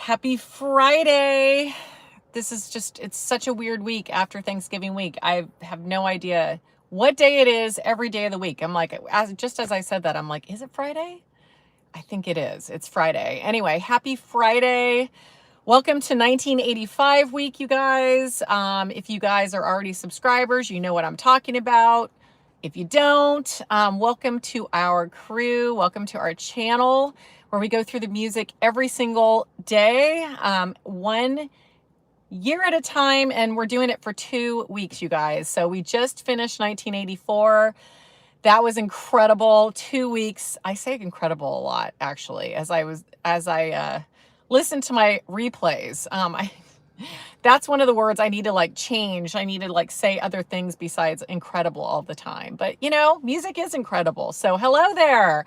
Happy Friday. This is it's such a weird week after Thanksgiving week. I have no idea what day it is every day of the week. I'm like, as I said that, I'm like, is it Friday? I think it is. It's Friday. Anyway, happy Friday. Welcome to 1985 week, you guys. If you guys are already subscribers, you know what I'm talking about. If you don't, welcome to our crew. Welcome to our channel where we go through the music every single day, 1 year at a time, and we're doing it for 2 weeks, you guys. So we just finished 1984. That was incredible. 2 weeks. I say incredible a lot, actually, as I listened to my replays. That's one of the words I need to change. I need to say other things besides incredible all the time. But music is incredible. So hello there.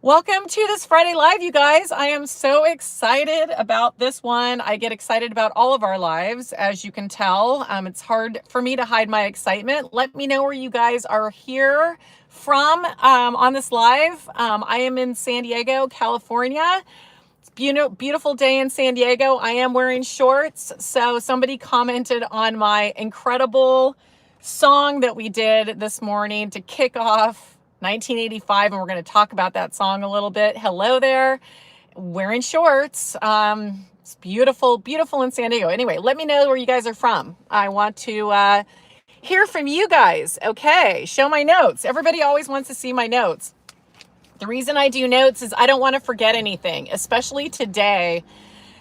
Welcome to this Friday Live, you guys. I am so excited about this one. I get excited about all of our lives, as you can tell. It's hard for me to hide my excitement. Let me know where you guys are here from on this live. I am in San Diego, California. Beautiful day in San Diego. I am wearing shorts. So somebody commented on my incredible song that we did this morning to kick off 1985, and we're going to talk about that song a little bit. Hello there. Wearing shorts. It's beautiful, beautiful in San Diego. Anyway, let me know where you guys are from. I want to hear from you guys. Okay, show my notes. Everybody always wants to see my notes. The reason I do notes is I don't want to forget anything, especially today,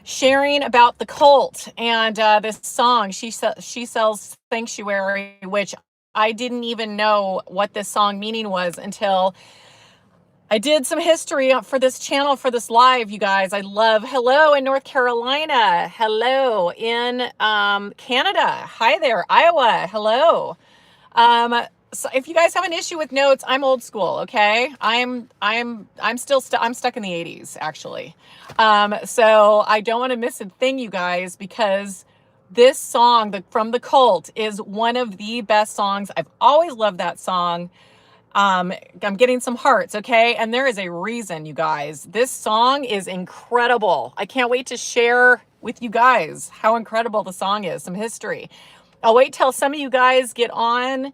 sharing about the cult and this song, She Sells Sanctuary, which I didn't even know what this song meaning was until I did some history for this channel, for this live, you guys. Hello in North Carolina. Hello in Canada. Hi there, Iowa. Hello. So if you guys have an issue with notes, I'm old school, okay? I'm stuck in the 80s, actually. So I don't want to miss a thing, you guys, because this song from the Cult is one of the best songs. I've always loved that song. I'm getting some hearts, okay? And there is a reason, you guys. This song is incredible. I can't wait to share with you guys how incredible the song is, some history. I'll wait till some of you guys get on.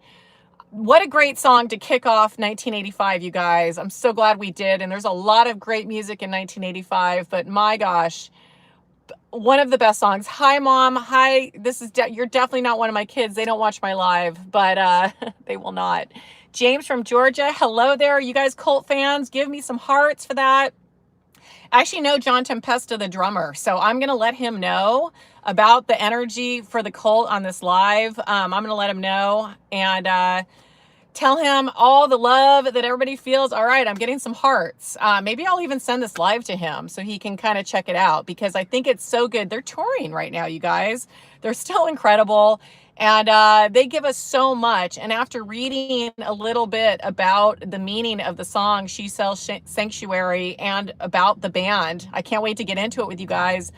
What a great song to kick off 1985, you guys. I'm so glad we did. And there's a lot of great music in 1985, but my gosh, one of the best songs. Hi, Mom. Hi. You're definitely not one of my kids. They don't watch my live, but they will not. James from Georgia. Hello there. You guys Cult fans, give me some hearts for that. I actually know John Tempesta, the drummer, so I'm going to let him know about the energy for the Cult on this live. I'm going to let him know and tell him all the love that everybody feels. All right, I'm getting some hearts. Maybe I'll even send this live to him so he can kind of check it out, because I think it's so good. They're touring right now, you guys. They're still incredible. And they give us so much. And after reading a little bit about the meaning of the song, She Sells Sanctuary, and about the band, I can't wait to get into it with you guys.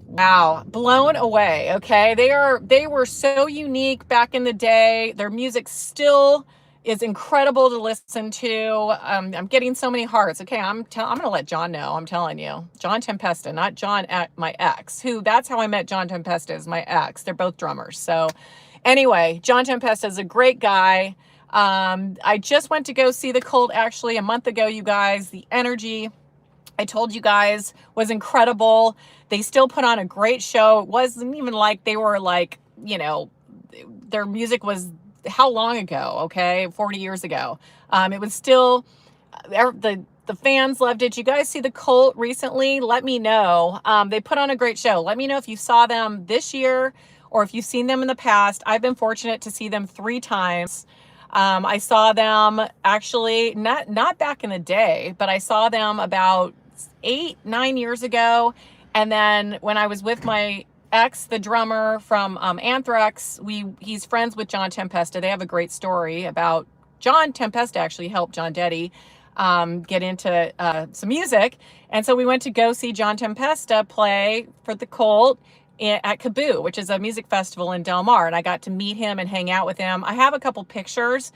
Wow, blown away. Okay, they were so unique back in the day. Their music still is incredible to listen to. I'm getting so many hearts. Okay, I'm gonna let John know. I'm telling you, John Tempesta, not John at my ex. That's how I met John Tempesta, is my ex. They're both drummers. So anyway, John Tempesta is a great guy. I just went to go see the Cult actually a month ago, you guys. The energy, I told you guys, was incredible. They still put on a great show. It wasn't even like they were their music was how long ago? Okay, 40 years ago. It was still, the fans loved it. You guys see the Cult recently? Let me know. They put on a great show. Let me know if you saw them this year or if you've seen them in the past. I've been fortunate to see them 3 times. I saw them actually not back in the day, but I saw them about 8-9 years ago. And then when I was with my ex, the drummer from Anthrax, he's friends with John Tempesta. They have a great story about John Tempesta actually helped John Detty get into some music. And so we went to go see John Tempesta play for the Cult at Kaboo, which is a music festival in Del Mar. And I got to meet him and hang out with him. I have a couple pictures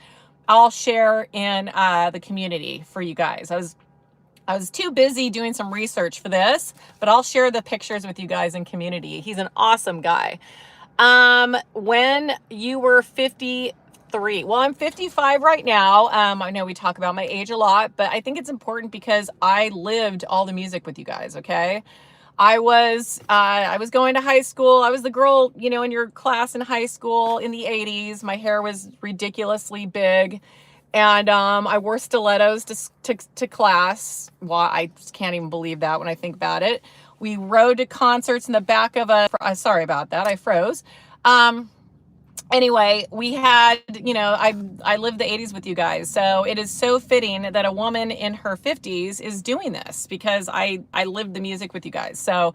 I'll share in the community for you guys. I was too busy doing some research for this, but I'll share the pictures with you guys in community. He's an awesome guy. When you were 53, well, I'm 55 right now. I know we talk about my age a lot, but I think it's important because I lived all the music with you guys. Okay. I was going to high school. I was the girl, in your class in high school in the 80s. My hair was ridiculously big. And I wore stilettos to class. Well, I just can't even believe that when I think about it. We rode to concerts in the back of sorry about that, I froze. Anyway, we had, I lived the 80s with you guys. So it is so fitting that a woman in her 50s is doing this because I lived the music with you guys. So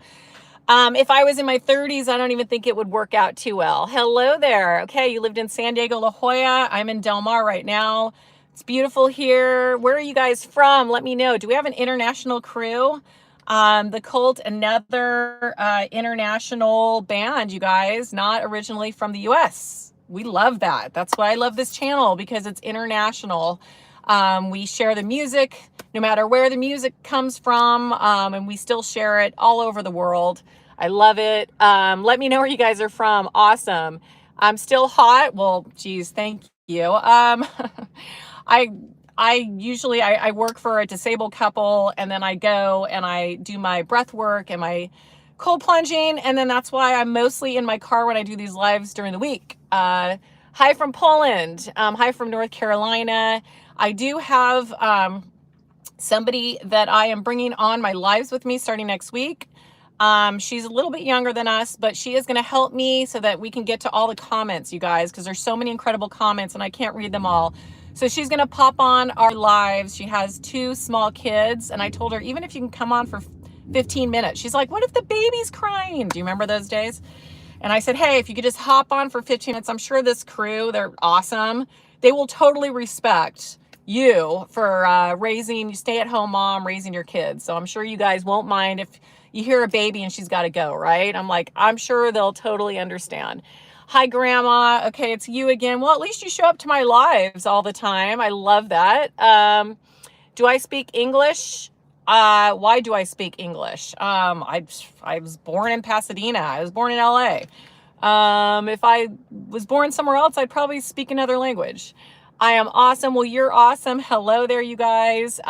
if I was in my 30s, I don't even think it would work out too well. Hello there. Okay, you lived in San Diego, La Jolla. I'm in Del Mar right now. It's beautiful here. Where are you guys from? Let me know. Do we have an international crew? The Cult, another international band, you guys, not originally from the US. We love that. That's why I love this channel, because it's international. We share the music no matter where the music comes from, and we still share it all over the world. I love it. Let me know where you guys are from. Awesome. I'm still hot. Well, geez, thank you. I usually work for a disabled couple, and then I go and I do my breath work and my cold plunging, and then that's why I'm mostly in my car when I do these lives during the week. Hi from Poland. Hi from North Carolina. I do have somebody that I am bringing on my lives with me starting next week. She's a little bit younger than us, but she is going to help me so that we can get to all the comments, you guys, because there's so many incredible comments and I can't read them all. So she's going to pop on our lives. She has 2 small kids, and I told her, even if you can come on for 15 minutes, she's like, what if the baby's crying? Do you remember those days? And I said, hey, if you could just hop on for 15 minutes, I'm sure this crew, they're awesome. They will totally respect you for raising, stay-at-home mom, raising your kids. So I'm sure you guys won't mind if you hear a baby and she's got to go, right? I'm sure they'll totally understand. Hi, Grandma. Okay, it's you again. Well, at least you show up to my lives all the time. I love that. Do I speak English? Why do I speak English? I was born in Pasadena. I was born in LA. If I was born somewhere else, I'd probably speak another language. I am awesome. Well, you're awesome. Hello there, you guys.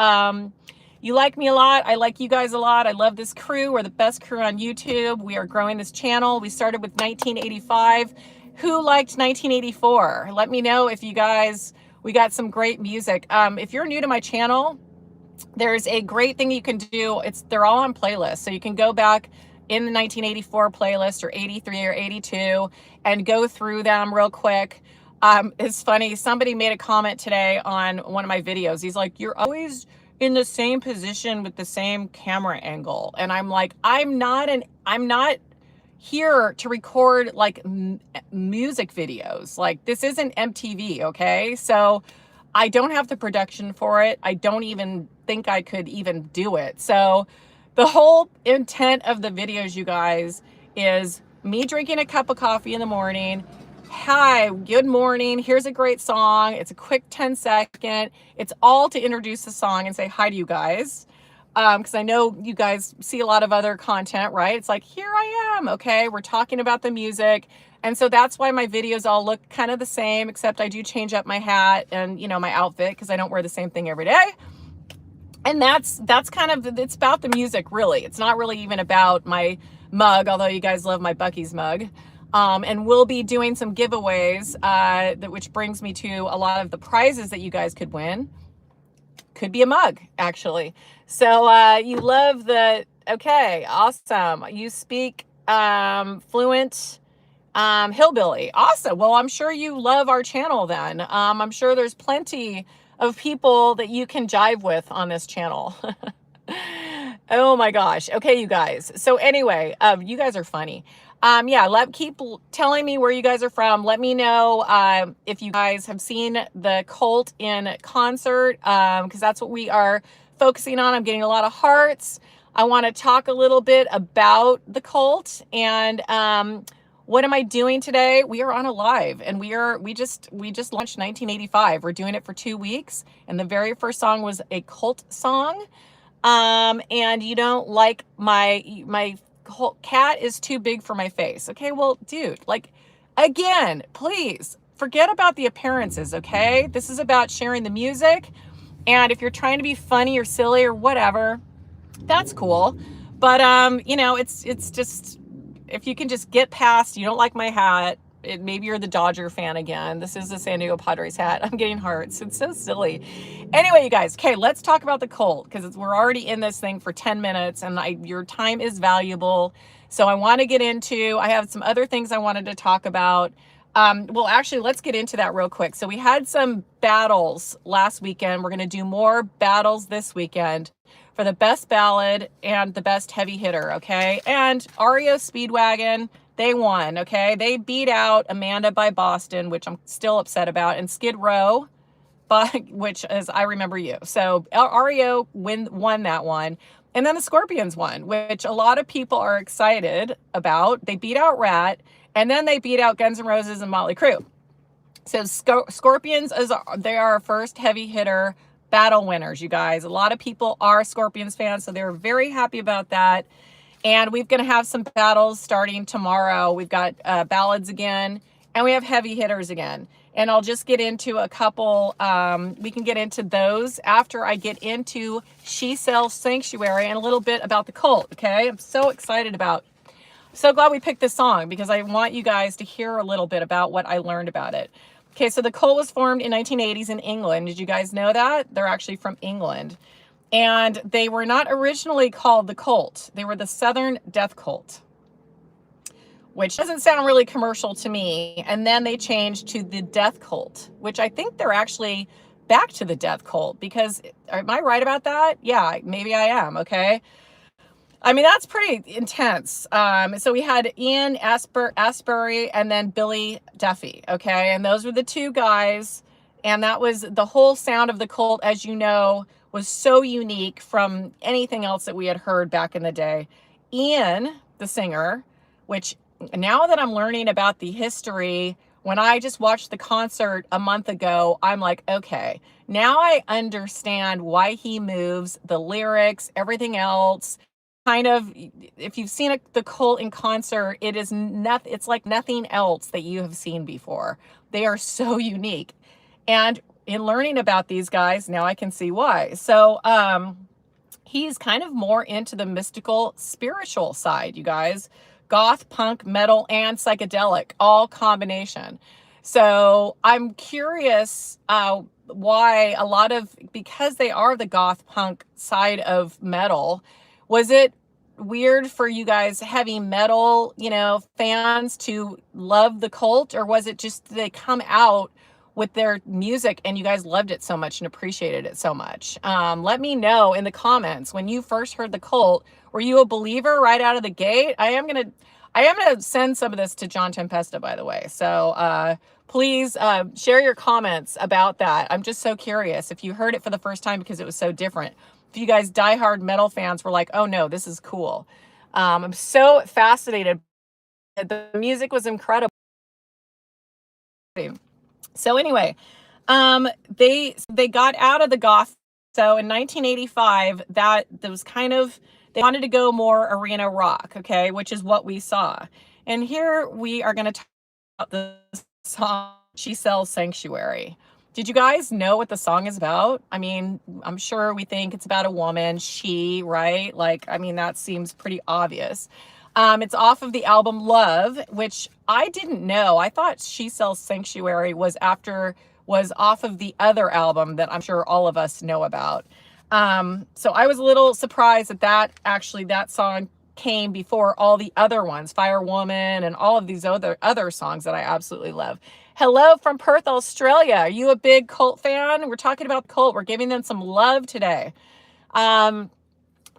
You like me a lot. I like you guys a lot. I love this crew. We're the best crew on YouTube. We are growing this channel. We started with 1985. Who liked 1984? Let me know if you guys, we got some great music. If you're new to my channel, there's a great thing you can do. They're all on playlists. So you can go back in the 1984 playlist or 83 or 82 and go through them real quick. It's funny. Somebody made a comment today on one of my videos. He's like, you're always in the same position with the same camera angle. And I'm like, I'm not here to record like music videos. Like, this isn't MTV. Okay. So I don't have the production for it. I don't even think I could even do it. So the whole intent of the videos, you guys, is me drinking a cup of coffee in the morning. Hi, good morning. Here's a great song. It's a quick 10-second. It's all to introduce the song and say hi to you guys. Because I know you guys see a lot of other content, right? It's like, here I am. Okay, we're talking about the music. And so that's why my videos all look kind of the same, except I do change up my hat and, my outfit, because I don't wear the same thing every day. And that's kind of, it's about the music, really. It's not really even about my mug, although you guys love my Buc-ee's mug. And we'll be doing some giveaways, which brings me to a lot of the prizes that you guys could win. Could be a mug, actually. So you love okay, awesome. You speak fluent hillbilly. Awesome. Well, I'm sure you love our channel then. I'm sure there's plenty of people that you can jive with on this channel. Oh my gosh. Okay, you guys. So anyway, you guys are funny. Yeah, keep telling me where you guys are from. Let me know if you guys have seen the Cult in concert, because that's what we are focusing on. I'm getting a lot of hearts. I want to talk a little bit about the Cult and what am I doing today? We are on a live, and we just launched 1985. We're doing it for 2 weeks, and the very first song was a Cult song. And you don't like my whole cat is too big for my face. Okay, well, dude, like, again, please forget about the appearances. Okay, this is about sharing the music, and if you're trying to be funny or silly or whatever, that's cool. But it's just, if you can just get past, you don't like my hat. Maybe you're the Dodger fan again. This is the San Diego Padres hat. I'm getting hearts. It's so silly. Anyway, you guys, okay, let's talk about the Colt, because we're already in this thing for 10 minutes and your time is valuable. So I want to get into, I have some other things I wanted to talk about. Well, actually, let's get into that real quick. So we had some battles last weekend. We're going to do more battles this weekend for the best ballad and the best heavy hitter, okay? And REO Speedwagon, they won, okay? They beat out Amanda by Boston, which I'm still upset about, and Skid Row, which is I Remember You. So REO won that one. And then the Scorpions won, which a lot of people are excited about. They beat out Rat, and then they beat out Guns N' Roses and Motley Crue. So Scorpions, they are our first heavy hitter battle winners, you guys. A lot of people are Scorpions fans, so they're very happy about that. And we're going to have some battles starting tomorrow. We've got ballads again, and we have heavy hitters again. And I'll just get into a couple. We can get into those after I get into She Sells Sanctuary and a little bit about the Cult, okay? I'm so excited about. So glad we picked this song because I want you guys to hear a little bit about what I learned about it. Okay, so the Cult was formed in 1980s in England. Did you guys know that? They're actually from England. And they were not originally called the Cult. They were the Southern Death Cult, which doesn't sound really commercial to me. And then they changed to the Death Cult, which I think they're actually back to the Death Cult, because am I right about that? Yeah, maybe I am, okay? I mean, that's pretty intense. So we had Ian Astbury and then Billy Duffy, okay? And those were the two guys. And that was the whole sound of the Cult, as you know, was so unique from anything else that we had heard back in the day. Ian, the singer, which now that I'm learning about the history, when I just watched the concert a month ago, I'm like, okay, now I understand why he moves, the lyrics, everything else. Kind of, if you've seen the Cult in concert, it is nothing. It's like nothing else that you have seen before. They are so unique. And in learning about these guys, now I can see why. So he's kind of more into the mystical, spiritual side, you guys. Goth, punk, metal, and psychedelic, all combination. So I'm curious why because they are the goth punk side of metal, was it weird for you guys heavy metal, fans to love the Cult, or was it just they come out with their music and you guys loved it so much and appreciated it so much? Let me know in the comments, when you first heard the Cult, were you a believer right out of the gate? I am gonna send some of this to John Tempesta, by the way. So please share your comments about that. I'm just so curious if you heard it for the first time because it was so different. If you guys diehard metal fans were like, oh no, this is cool. I'm so fascinated. The music was incredible. So anyway, they got out of the goth. So in 1985, that was kind of, they wanted to go more arena rock, okay, which is what we saw. And here we are going to talk about the song She Sells Sanctuary. Did you guys know what the song is about? I mean, I'm sure we think it's about a woman, she, right? Like, I mean, that seems pretty obvious. It's off of the album Love, which I didn't know. I thought She Sells Sanctuary was off of the other album that I'm sure all of us know about. So I was a little surprised that song came before all the other ones, Firewoman and all of these other songs that I absolutely love. Hello from Perth, Australia. Are you a big Cult fan? We're talking about the Cult. We're giving them some love today.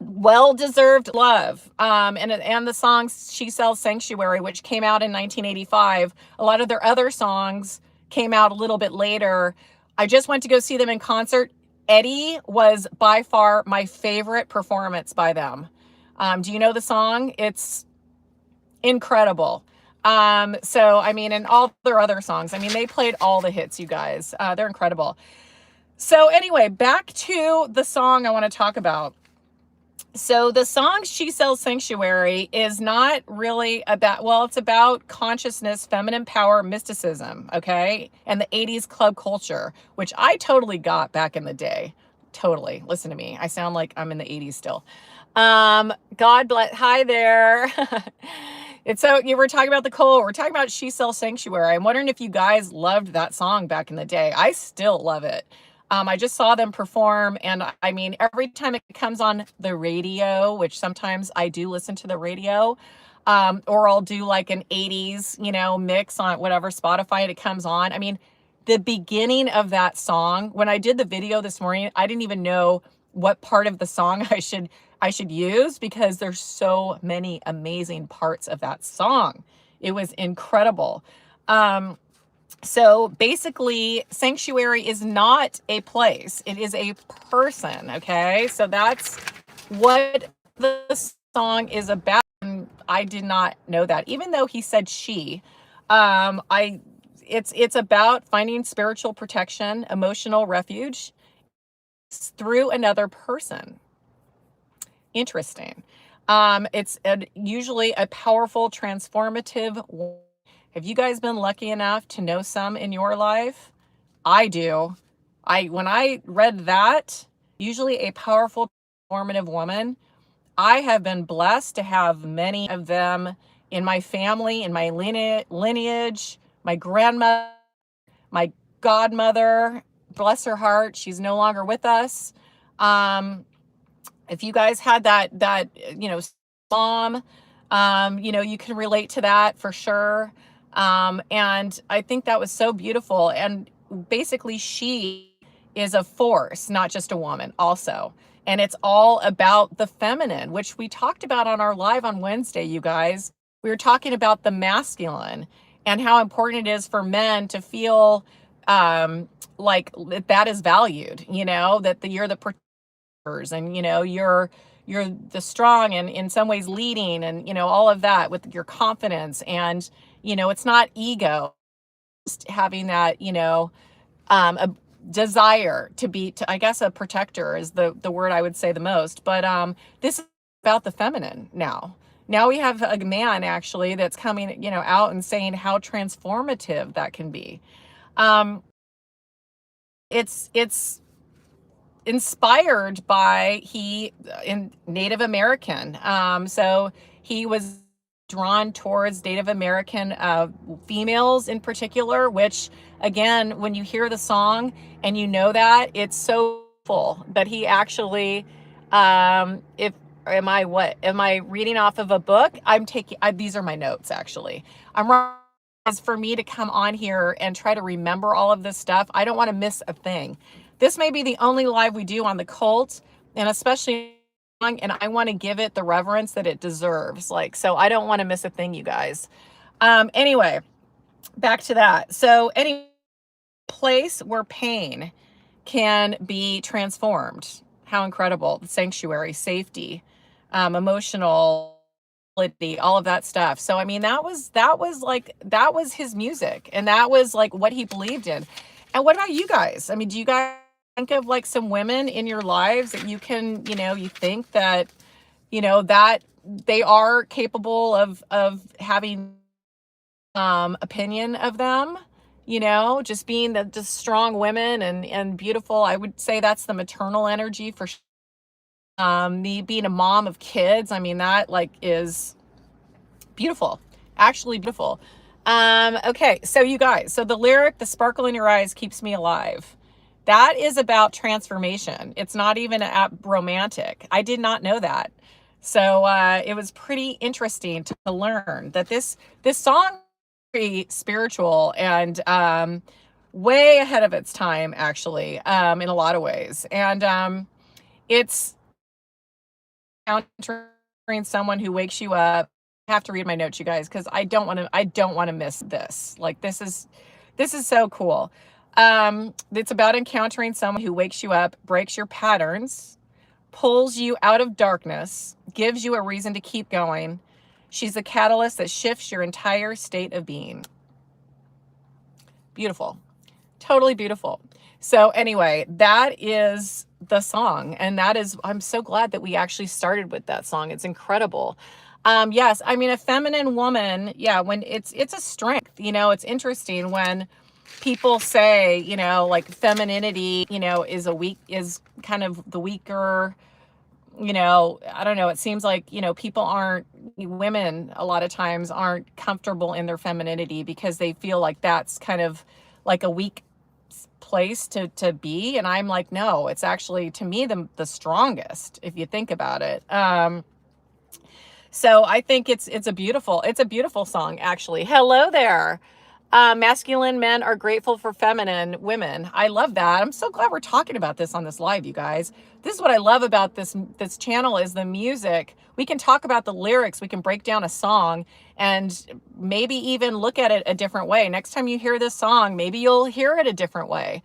Well-deserved love. And the song She Sells Sanctuary, which came out in 1985. A lot of their other songs came out a little bit later. I just went to go see them in concert. Eddie was by far my favorite performance by them. Do you know the song? It's incredible. So, I mean, and all their other songs, I mean, they played all the hits, you guys. They're incredible. So anyway, back to the song I want to talk about. So the song She Sells Sanctuary is not really about, well, it's about consciousness, feminine power, mysticism, okay? And the 80s club culture, which I totally got back in the day. Totally. Listen to me. I sound like I'm in the 80s still. God bless. Hi there. It's so you were talking about the cold. We're talking about She Sells Sanctuary. I'm wondering if you guys loved that song back in the day. I still love it. I just saw them perform, and I mean, every time it comes on the radio, which sometimes I do listen to the radio, or I'll do like an 80s, mix on whatever Spotify it comes on. I mean, the beginning of that song, when I did the video this morning, I didn't even know what part of the song I should use because there's so many amazing parts of that song. It was incredible. So basically, sanctuary is not a place. It is a person, okay? So that's what the song is about. And I did not know that. Even though he said she, it's about finding spiritual protection, emotional refuge through another person. Interesting. It's usually a powerful, transformative. Have you guys been lucky enough to know some in your life? I do. When I read that, usually a powerful, transformative woman, I have been blessed to have many of them in my family, in my lineage, my grandmother, my godmother, bless her heart, she's no longer with us. If you guys had that mom, you can relate to that for sure. And I think that was so beautiful. And basically, she is a force, not just a woman, also. And it's all about the feminine, which we talked about on our live on Wednesday, you guys. We were talking about the masculine and how important it is for men to feel like that is valued, that you're the protectors and, you're the strong and in some ways leading and, all of that with your confidence. And, it's not ego, just having that, a desire to be, I guess a protector is the word I would say the most. But this is about the feminine now. Now we have a man actually that's coming, out and saying how transformative that can be. It's inspired by in Native American. So he was drawn towards Native American females in particular, which again, when you hear the song and that, it's so full. But he actually, if am I reading off of a book? These are my notes actually. Is for me to come on here and try to remember all of this stuff. I don't want to miss a thing. This may be the only live we do on the cult, and especially, and I want to give it the reverence that it deserves. So I don't want to miss a thing, you guys. Anyway, back to that. So any place where pain can be transformed. How incredible. Sanctuary, safety, emotional, all of that stuff. So I mean, that was his music, and that was like what he believed in. And what about you guys? I mean, do you guys think of like some women in your lives that you can, you think that, that they are capable of having opinion of them, just being the strong women and beautiful. I would say that's the maternal energy for sure. Me being a mom of kids, I mean, that is beautiful, actually beautiful. Okay, so you guys, so the lyric, the sparkle in your eyes keeps me alive. That is about transformation. It's not even romantic. I did not know that. So it was pretty interesting to learn that this song is very spiritual and way ahead of its time, actually, in a lot of ways. And it's encountering someone who wakes you up. I have to read my notes, you guys, because I don't want to miss this. This is so cool. It's about encountering someone who wakes you up, breaks your patterns, pulls you out of darkness, gives you a reason to keep going. She's the catalyst that shifts your entire state of being. Beautiful. Totally beautiful. So anyway, that is the song. And that is, I'm so glad that we actually started with that song. It's incredible. Yes, I mean, a feminine woman, yeah, when it's a strength, it's interesting when people say, like femininity, is kind of the weaker, I don't know. It seems like, women a lot of times aren't comfortable in their femininity because they feel like that's kind of like a weak place to be. And I'm like, no, it's actually to me the strongest if you think about it. So I think it's a beautiful song, actually. Hello there. Masculine men are grateful for feminine women. I love that. I'm so glad we're talking about this on this live, you guys. This is what I love about this channel is the music. We can talk about the lyrics. We can break down a song and maybe even look at it a different way. Next time you hear this song, maybe you'll hear it a different way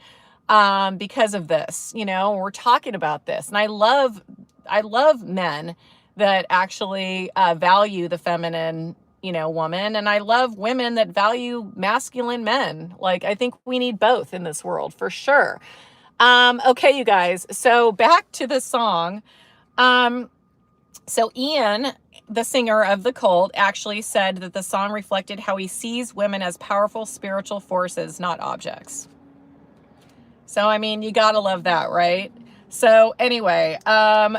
because of this. We're talking about this, and I love men that actually value the feminine, woman. And I love women that value masculine men. Like, I think we need both in this world for sure. Okay, you guys. So back to the song. So Ian, the singer of The Cult, actually said that the song reflected how he sees women as powerful spiritual forces, not objects. So, I mean, you gotta love that, right? So anyway,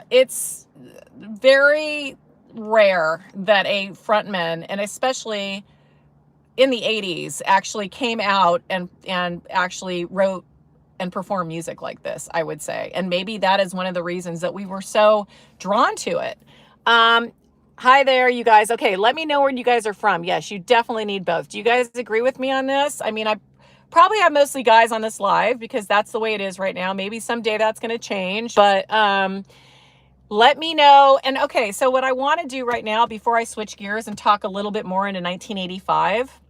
it's very rare that a frontman, and especially in the 80s, actually came out and actually wrote and performed music like this, I would say. And maybe that is one of the reasons that we were so drawn to it. Hi there, you guys. Okay, let me know where you guys are from. Yes, you definitely need both. Do you guys agree with me on this? I mean, I probably have mostly guys on this live because that's the way it is right now. Maybe someday that's going to change, but let me know. And okay, so what I want to do right now before I switch gears and talk a little bit more into 1985,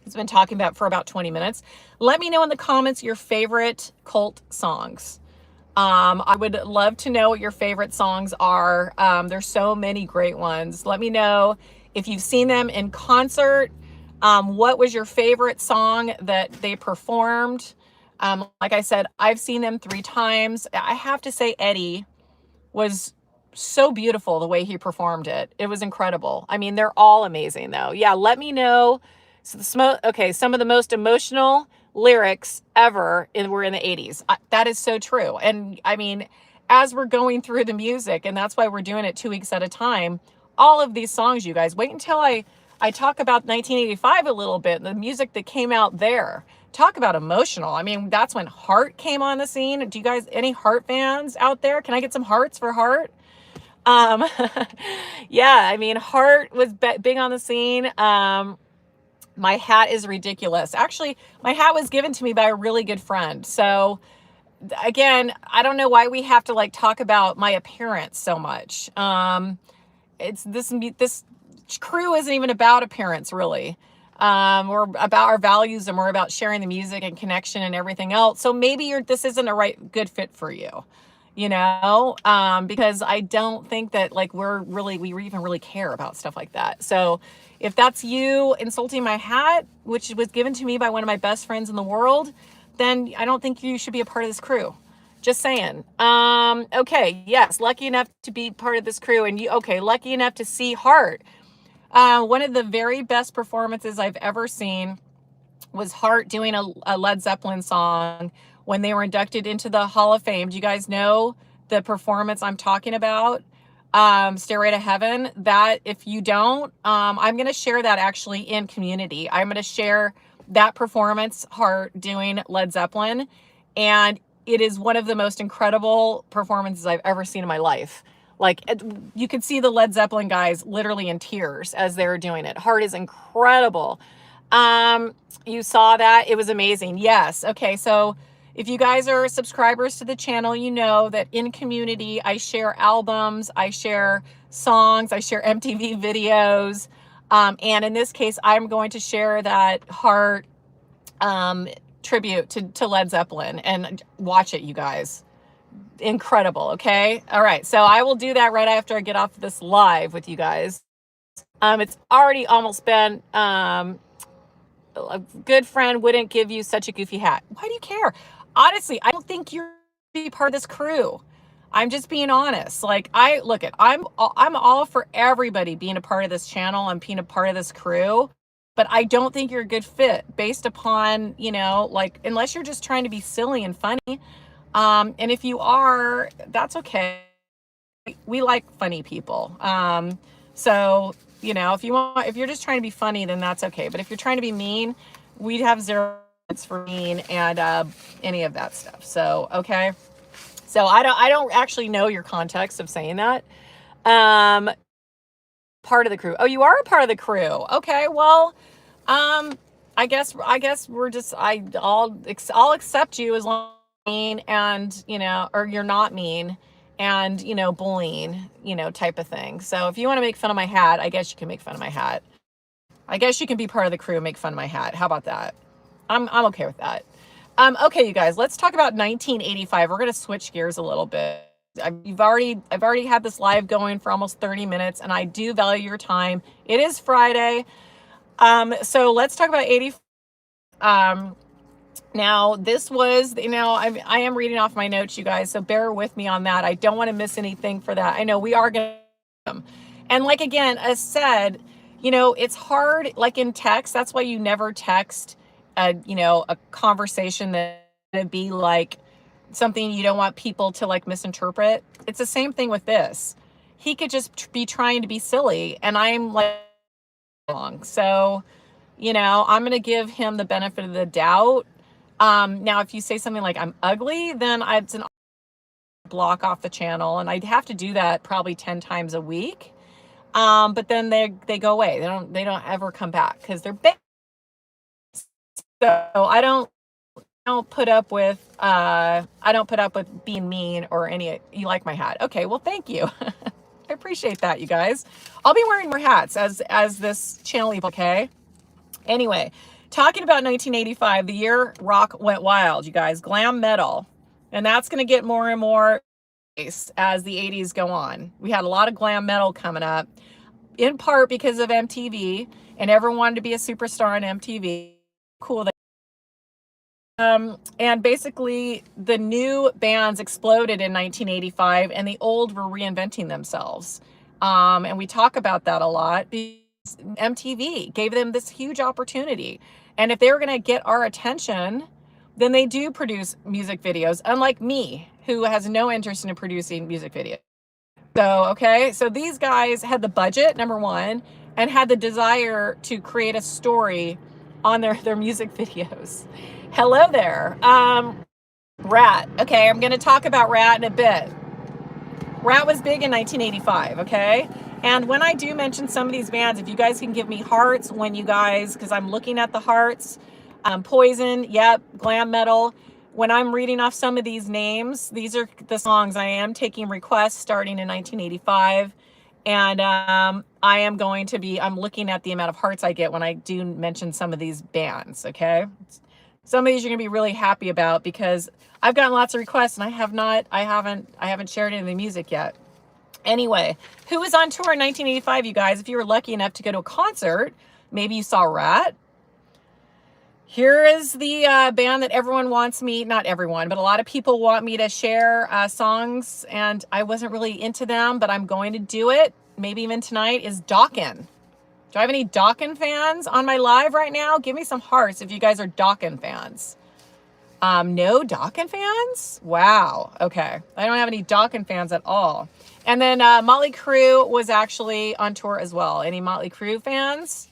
it's been talking about for about 20 minutes. Let me know in the comments your favorite Cult songs. I would love to know what your favorite songs are. There's so many great ones. Let me know if you've seen them in concert. What was your favorite song that they performed? Like I said, I've seen them 3 times. I have to say Eddie was so beautiful the way he performed it. It was incredible. I mean, they're all amazing though. Yeah, let me know. So some of the most emotional lyrics ever were in the 80s. That is so true. And I mean, as we're going through the music, and that's why we're doing it 2 weeks at a time, all of these songs, you guys, wait until I talk about 1985 a little bit, the music that came out there. Talk about emotional. I mean, that's when Heart came on the scene. Do you guys, any Heart fans out there? Can I get some hearts for Heart? Yeah, I mean, Heart was big on the scene. My hat is ridiculous. Actually, my hat was given to me by a really good friend. So again, I don't know why we have to like talk about my appearance so much. It's this crew isn't even about appearance really. We're about our values and we're about sharing the music and connection and everything else. So maybe this isn't a good fit for you, because I don't think that like we even really care about stuff like that. So if that's you insulting my hat, which was given to me by one of my best friends in the world, then I don't think you should be a part of this crew. Just saying. Okay. Yes. Lucky enough to be part of this crew, and lucky enough to see Heart. One of the very best performances I've ever seen was Heart doing a Led Zeppelin song when they were inducted into the Hall of Fame. Do you guys know the performance I'm talking about? Stairway to Heaven. That, if you don't, I'm going to share that actually in community. I'm going to share that performance, Heart doing Led Zeppelin. And it is one of the most incredible performances I've ever seen in my life. Like, you could see the Led Zeppelin guys literally in tears as they were doing it. Heart is incredible. You saw that. It was amazing. Yes. Okay. So if you guys are subscribers to the channel, you know that in community, I share albums, I share songs, I share MTV videos. And in this case, I'm going to share that Heart tribute to Led Zeppelin, and watch it, you guys. Incredible. Okay. All right. So I will do that right after I get off this live with you guys. It's already almost been a good friend wouldn't give you such a goofy hat. Why do you care? Honestly, I don't think you're be part of this crew. I'm just being honest. Like I'm all for everybody being a part of this channel and being a part of this crew, but I don't think you're a good fit based upon, like unless you're just trying to be silly and funny. And if you are, that's okay. We like funny people. So, if you're just trying to be funny, then that's okay. But if you're trying to be mean, we'd have zero for mean and any of that stuff. So, okay. So I don't actually know your context of saying that. Um, Part of the crew. Oh, you are a part of the crew. Okay. Well, I guess we're just I'll accept you as long as you're mean and or you're not mean and bullying type of thing. So if you want to make fun of my hat, I guess you can make fun of my hat. I guess you can be part of the crew and make fun of my hat. How about that? I'm okay with that. Okay, you guys, let's talk about 1985. We're gonna switch gears a little bit. I've already had this live going for almost 30 minutes, and I do value your time. It is Friday. So let's talk about 80. Now this was, I am reading off my notes, you guys, so bear with me on that. I don't want to miss anything for that. I know we are going to, and like, again, as said, it's hard, like in text, that's why you never text a conversation that would be like something you don't want people to like misinterpret. It's the same thing with this. He could just be trying to be silly, and I'm like, wrong. So, I'm going to give him the benefit of the doubt. Now, if you say something like I'm ugly, then it's an block off the channel, and I'd have to do that probably 10 times a week. But then they go away. They don't ever come back because they're big. So I don't put up with being mean or any. You like my hat? Okay, well, thank you. I appreciate that, you guys. I'll be wearing more hats as this channel evolves. Okay. Anyway, talking about 1985, the year rock went wild, you guys. Glam metal, and that's going to get more and more as the 80s go on. We had a lot of glam metal coming up, in part because of MTV, and everyone wanted to be a superstar on MTV. Cool. And basically the new bands exploded in 1985 and the old were reinventing themselves. And we talk about that a lot because MTV gave them this huge opportunity. And if they were going to get our attention, then they do produce music videos, unlike me, who has no interest in producing music videos. So, okay, so these guys had the budget, number one, and had the desire to create a story on their music videos. Hello there. Rat. Okay, I'm going to talk about Rat in a bit. Rat was big in 1985, okay? And when I do mention some of these bands, if you guys can give me hearts because I'm looking at the hearts. Poison, yep, glam metal. When I'm reading off some of these names, these are the songs. I am taking requests starting in 1985. And I'm looking at the amount of hearts I get when I do mention some of these bands, okay? Some of these you're gonna be really happy about because I've gotten lots of requests and I haven't shared any of the music yet. Anyway, who was on tour in 1985, you guys? If you were lucky enough to go to a concert, maybe you saw Rat. Here is the band that everyone wants me, not everyone, but a lot of people want me to share songs, and I wasn't really into them, but I'm going to do it. Maybe even tonight is Dokken. Do I have any Dokken fans on my live right now? Give me some hearts if you guys are Dokken fans. No Dokken fans? Wow. Okay. I don't have any Dokken fans at all. And then Motley Crue was actually on tour as well. Any Motley Crue fans?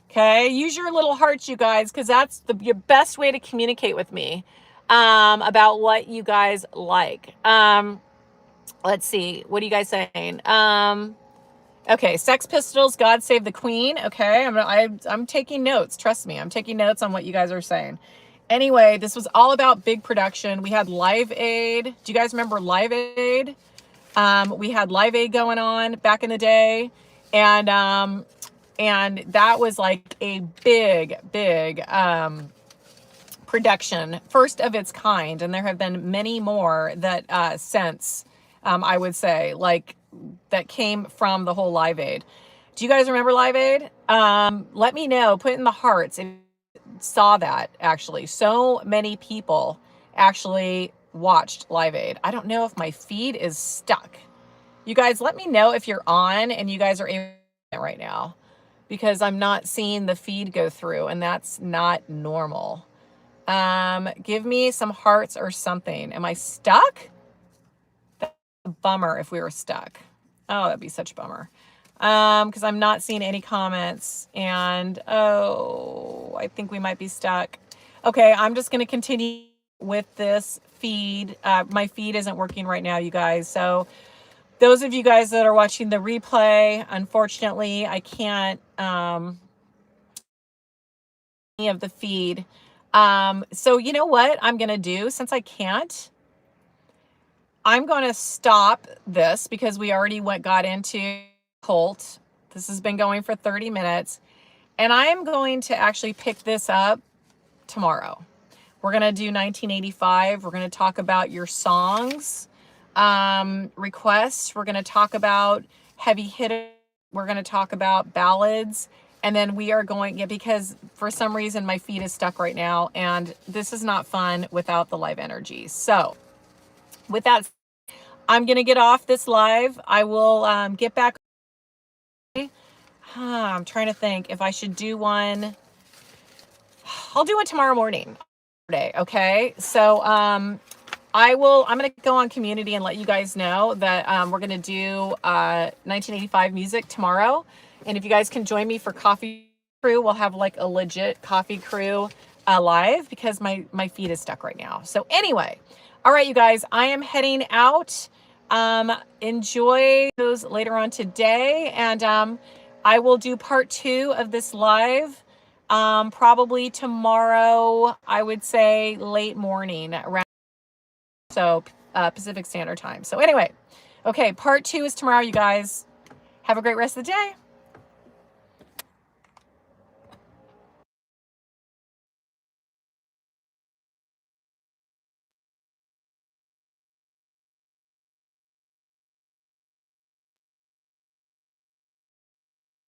Okay, use your little hearts, you guys, because that's your best way to communicate with me about what you guys like. Let's see. What are you guys saying? Okay, Sex Pistols, God Save the Queen. Okay, I'm taking notes. Trust me, I'm taking notes on what you guys are saying. Anyway, this was all about big production. We had Live Aid. Do you guys remember Live Aid? We had Live Aid going on back in the day, and that was like a big production, first of its kind, and there have been many more that since, I would say, like, that came from the whole Live Aid. Do you guys remember Live Aid? Let me know. Put it in the hearts if saw that actually. So many people actually watched Live Aid. I don't know if my feed is stuck. You guys, let me know if you're on and you guys are able to right now, because I'm not seeing the feed go through, and that's not normal. Give me some hearts or something. Am I stuck? That's a bummer if we were stuck. Oh, that'd be such a bummer. Because I'm not seeing any comments, and oh, I think we might be stuck. Okay, I'm just going to continue with this feed. My feed isn't working right now, you guys. So those of you guys that are watching the replay, unfortunately, I can't any of the feed. So you know what I'm going to do, since I can't, I'm going to stop this because we already got into Colt. This has been going for 30 minutes, and I am going to actually pick this up tomorrow. We're going to do 1985. We're going to talk about your songs, requests. We're going to talk about heavy hitters. We're going to talk about ballads. And then we are going, yeah, because for some reason my feed is stuck right now, and this is not fun without the live energy. So with that, I'm going to get off this live. I will get back. I'm trying to think if I should do one. I'll do it tomorrow morning. Okay. So I'm going to go on community and let you guys know that we're going to do 1985 music tomorrow. And if you guys can join me for coffee crew, we'll have like a legit coffee crew live, because my feed is stuck right now. So anyway, all right, you guys, I am heading out. Enjoy those later on today. And I will do part 2 of this live probably tomorrow, I would say late morning around, so Pacific Standard Time. So anyway, okay, part 2 is tomorrow, you guys. Have a great rest of the day.